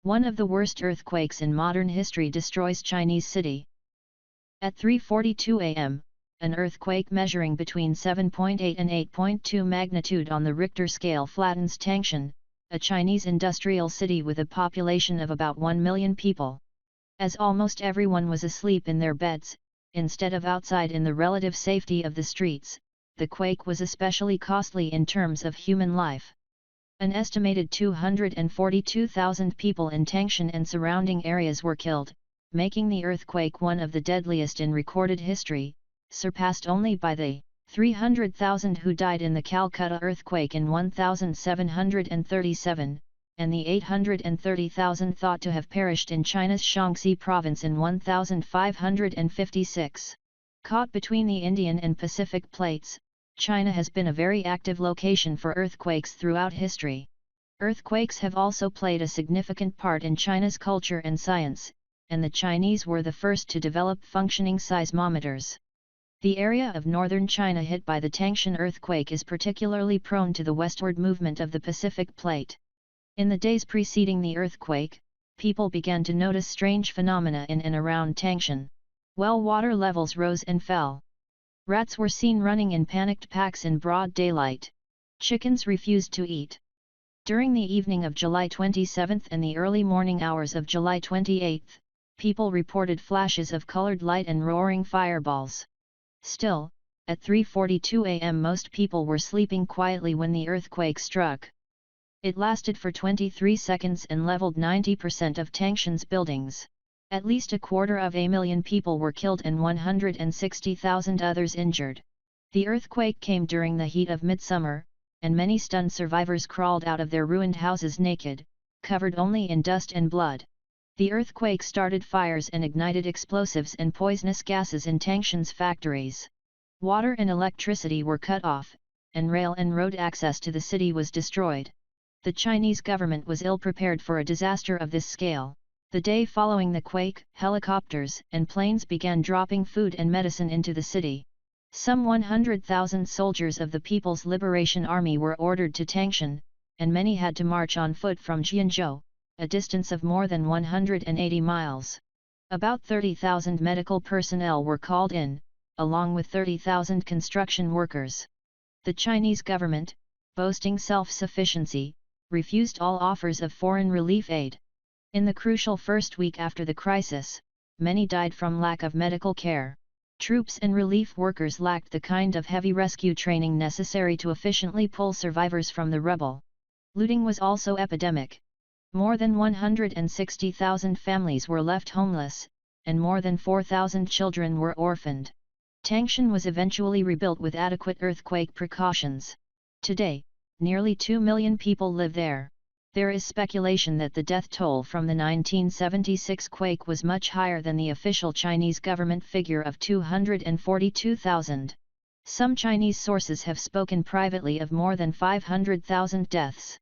One of the worst earthquakes in modern history destroys Chinese city. At 3:42 am, an earthquake measuring between 7.8 and 8.2 magnitude on the Richter scale flattens Tangshan, a Chinese industrial city with a population of about 1 million people. As almost everyone was asleep in their beds, instead of outside in the relative safety of the streets, the quake was especially costly in terms of human life. An estimated 242,000 people in Tangshan and surrounding areas were killed, making the earthquake one of the deadliest in recorded history, surpassed only by the 300,000 who died in the Calcutta earthquake in 1737, and the 830,000 thought to have perished in China's Shaanxi province in 1556. Caught between the Indian and Pacific plates, China has been a very active location for earthquakes throughout history. Earthquakes have also played a significant part in China's culture and science, and the Chinese were the first to develop functioning seismometers. The area of northern China hit by the Tangshan earthquake is particularly prone to the westward movement of the Pacific plate. In the days preceding the earthquake, people began to notice strange phenomena in and around Tangshan. Well water levels rose and fell. Rats were seen running in panicked packs in broad daylight. Chickens refused to eat. During the evening of July 27 and the early morning hours of July 28, people reported flashes of colored light and roaring fireballs. Still, at 3:42 am most people were sleeping quietly when the earthquake struck. It lasted for 23 seconds and leveled 90% of Tangshan's buildings. At least 250,000 people were killed and 160,000 others injured. The earthquake came during the heat of midsummer, and many stunned survivors crawled out of their ruined houses naked, covered only in dust and blood. The earthquake started fires and ignited explosives and poisonous gases in Tangshan's factories. Water and electricity were cut off, and rail and road access to the city was destroyed. The Chinese government was ill-prepared for a disaster of this scale. The day following the quake, helicopters and planes began dropping food and medicine into the city. Some 100,000 soldiers of the People's Liberation Army were ordered to Tangshan, and many had to march on foot from Jianzhou, a distance of more than 180 miles. About 30,000 medical personnel were called in, along with 30,000 construction workers. The Chinese government, boasting self-sufficiency, refused all offers of foreign relief aid. In the crucial first week after the crisis, many died from lack of medical care. Troops and relief workers lacked the kind of heavy rescue training necessary to efficiently pull survivors from the rubble. Looting was also epidemic. More than 160,000 families were left homeless, and more than 4,000 children were orphaned. Tangshan was eventually rebuilt with adequate earthquake precautions. Today, nearly 2 million people live there. There is speculation that the death toll from the 1976 quake was much higher than the official Chinese government figure of 242,000. Some Chinese sources have spoken privately of more than 500,000 deaths.